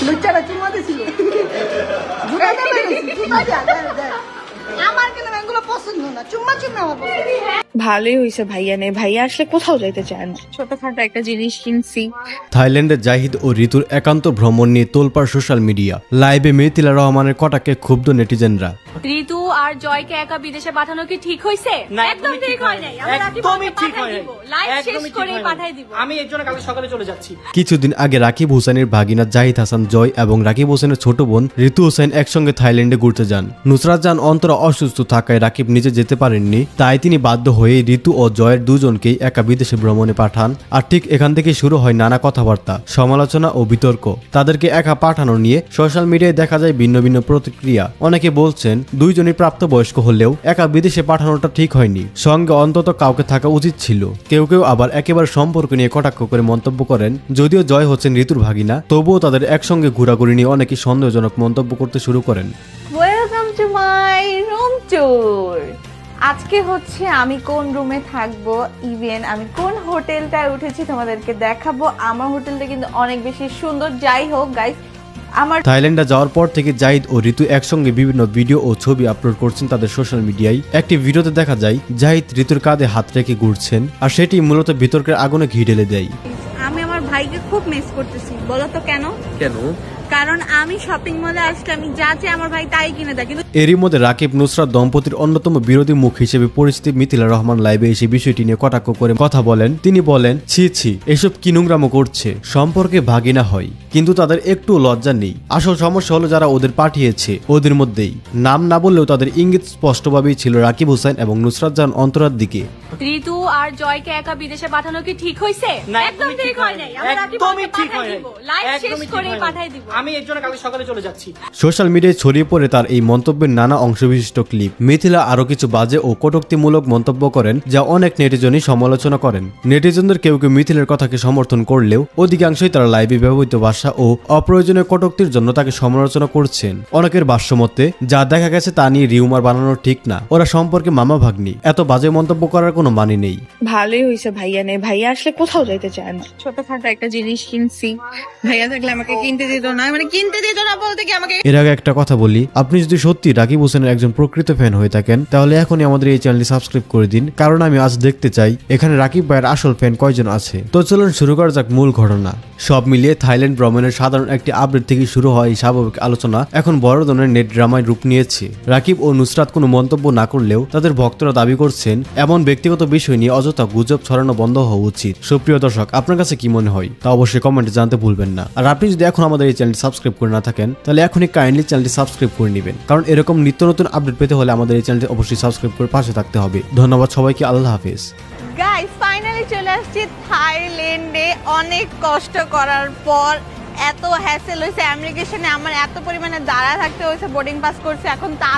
লুচ্চাটা চুমা দিছিল আমার কেন এগুলো পছন্দ না, চুম্মা চুম্মা আমার পছন্দ। ভালোই হয়েছে ভাইয়া নেই, ভাইয়া আসলে কোথাও যাইতে চায় না, ছোটখাটো একটা জিনিস কিনছি। থাইল্যান্ডে জাহিদ ও ঋতুর একান্ত ভ্রমণ নিয়ে তোলপাড় সোশ্যাল মিডিয়া। লাইভে মিথিলা রহমানের কটাকে ক্ষুব্ধ নেটিজেনরা। ঋতু আর জয়কে একা বিদেশে পাঠানো কি ঠিক হইছে? একদম ঠিক হয় নাই। একদমই ঠিক হয় নাই। লাইভ শেষ করেই পাঠাই দিব। আমি এর জন্য কাল সকালে চলে যাচ্ছি। কিছুদিন আগে রাকিব হোসেনের ভাগিনা জাহিদ হাসান জয় এবং রাকিব হোসেনের ছোট বোন ঋতু হোসেন একসঙ্গে থাইল্যান্ডে ঘুরতে যান। নুসরাত জাহান অন্তরা অসুস্থ থাকায় রাকিব নিজে যেতে পারেননি, তাই তিনি বাধ্য হয়ে ঋতু ও জয়ের দুজনকেই একা বিদেশে ভ্রমণে পাঠান। আর ঠিক এখান থেকে শুরু হয় নানা কথাবার্তা, সমালোচনা ও বিতর্ক। তাদেরকে একা পাঠানো নিয়ে সোশ্যাল মিডিয়ায় দেখা যায় ভিন্ন ভিন্ন প্রতিক্রিয়া। অনেকে বলছেন দুইজনই প্রাপ্তবয়স্ক হলেও একা বিদেশে পাঠানোটা ঠিক হয়নি, সঙ্গে অন্তত কাউকে থাকা উচিত ছিল। কেউ কেউ আবার একেবারে সম্পর্ক নিয়ে কটাক্ষ করে মন্তব্য করেন। যদিও জয় হচ্ছেন ঋতুর ভাগিনা, তবুও তাদের একসঙ্গে ঘোরাঘুরি নিয়ে অনেকেই সন্দেহজনক মন্তব্য করতে শুরু করেন। Welcome to my room tour. আজকে হচ্ছে আমি কোন রুমে থাকবো, ইভেন আমি কোন হোটেলটায় উঠেছি তোমাদেরকে দেখাবো। আমার হোটেলটা কিন্তু অনেক বেশি সুন্দর। যাই হোক গাইস, আমার থাইল্যান্ডে যাওয়ার পর থেকে জাহিদ ও ঋতু একসঙ্গে বিভিন্ন ভিডিও ও ছবি আপলোড করছেন তাদের সোশ্যাল মিডিয়ায়। একটি ভিডিওতে দেখা যায় জাহিদ ঋতুর কাঁধে হাত রেখে ঘুরছেন, আর সেটি মূলত বিতর্কের আগুনে ঘি ঢেলে দেয়। আমি আমার ভাইকে খুব মিস করতেছি। বলো তো কেন? কারণ আমি শপিং মলে আসলে আমি যা চাই আমার ভাই তাই কিনে দেয়। কিন্তু এরই মধ্যে রাকিব নুসরাত দম্পতির অন্যতম বিরোধী মুখ হিসেবে পরিচিত মিথিলা রহমান লাইভে এসে বিষয়টি নিয়ে কটাক্ষ করে কথা বলেন। তিনি বলেন, ছি ছি, এসব কি নোংরামো করছে, সম্পর্কে ভাগিনা হয় কিন্তু তাদের একটু লজ্জা নেই। আসল সমস্যা হলো যারা ওদের পাঠিয়েছে ওদের মধ্যেই। নাম না বললেও তাদের ইঙ্গিত স্পষ্টভাবেই ছিল রাকিব হোসেন এবং নুসরাত জাহান অন্তরার দিকে। ঋতু আর জয়কে একা বিদেশে পাঠানো কি ঠিক হইছে? একদম ঠিক হয় নাই। একদমই ঠিক হয় নাই। লাইভ শেষ করেই পাঠাই দিব। আমি এর জন্য কাল সকালে চলে যাচ্ছি। সোশ্যাল মিডিয়ায় ছড়িয়ে পড়ে তার এই মন্তব্যের নানা অংশবিশিষ্ট ক্লিপ। মিথিলা আরো কিছু বাজে ও কটূক্তিমূলক মন্তব্য করেন, যা অনেক নেটিজনই সমালোচনা করেন। নেটিজনদের কেউ কেউ মিথিলার কথাকে সমর্থন করলেও অধিকাংশই তারা লাইভে ব্যবহৃত ভাষা ও অপ্রয়োজনীয় কটূক্তির জন্য তাকে সমালোচনা করছেন। অনেকের ভাষ্যমতে যা দেখা গেছে তা নিয়ে রিউমার বানানো ঠিক না, ওরা সম্পর্কে মামা ভাগ্নি, এত বাজে মন্তব্য করার কোনো মানে নেই। ভালোই হয়েছে ভাইয়া নেই, ভাইয়া আসলে কোথাও যাইতে চায় না, ছোটখাটো একটা জিনিস কিনছি। ভাইয়া থাকলে আমাকে কিনতে দিত না, মানে কিনতে দিত না বলতে কি আমাকে। এর আগে একটা কথা বলি, আপনি যদি সত্যি রাকিব হোসেনের একজন প্রকৃত ফ্যান হয়ে থাকেন তাহলে এখনই আমাদের এই চ্যানেলটি সাবস্ক্রাইব করে দিন, কারণ আমি আজ দেখতে চাই এখানে রাকিব ভাইয়ের আসল ফ্যান কয়জন আছে। তো চলুন শুরু করা যাক মূল ঘটনা। সব মিলিয়ে থাইল্যান্ড ভ্রমণের সাধারণ একটি আপডেট থেকে শুরু হয় এই স্বাভাবিক আলোচনা এখন বড় ধরনের নেট ড্রামায় রূপ নিয়েছে। রাকিব ও নুসরাত কোনো মন্তব্য না করলেও তাদের ভক্তরা দাবি করছেন এমন ব্যক্তিগত বিষয় নিয়ে অযথা গুজব ছড়ানো বন্ধ হওয়া উচিত। সুপ্রিয় দর্শক, আপনার কাছে কি মনে হয় তা অবশ্যই কমেন্টে জানতে ভুলবেন না। আর আপনি যদি এখন আমাদের এই চ্যানেলটি সাবস্ক্রাইব করে না থাকেন তাহলে এখনই কাইন্ডলি চ্যানেলটি সাবস্ক্রাইব করে নেবেন, কারণ এরকম নিত্য নতুন আপডেট পেতে হলে আমাদের এই চ্যানেলটি অবশ্যই সাবস্ক্রাইব করে পাশে থাকতে হবে। ধন্যবাদ সবাইকে, আল্লাহ হাফেজ। গাইস ফাইনালি চলে আসছি থাইল্যান্ডে। অনেক কষ্ট করার পর এত হ্যাসেল হয়েছে, অ্যাপ্লিকেশনে আমার এত পরিমাণে দাঁড়া থাকতে হয়েছে, বোর্ডিং পাস করছে, এখন তা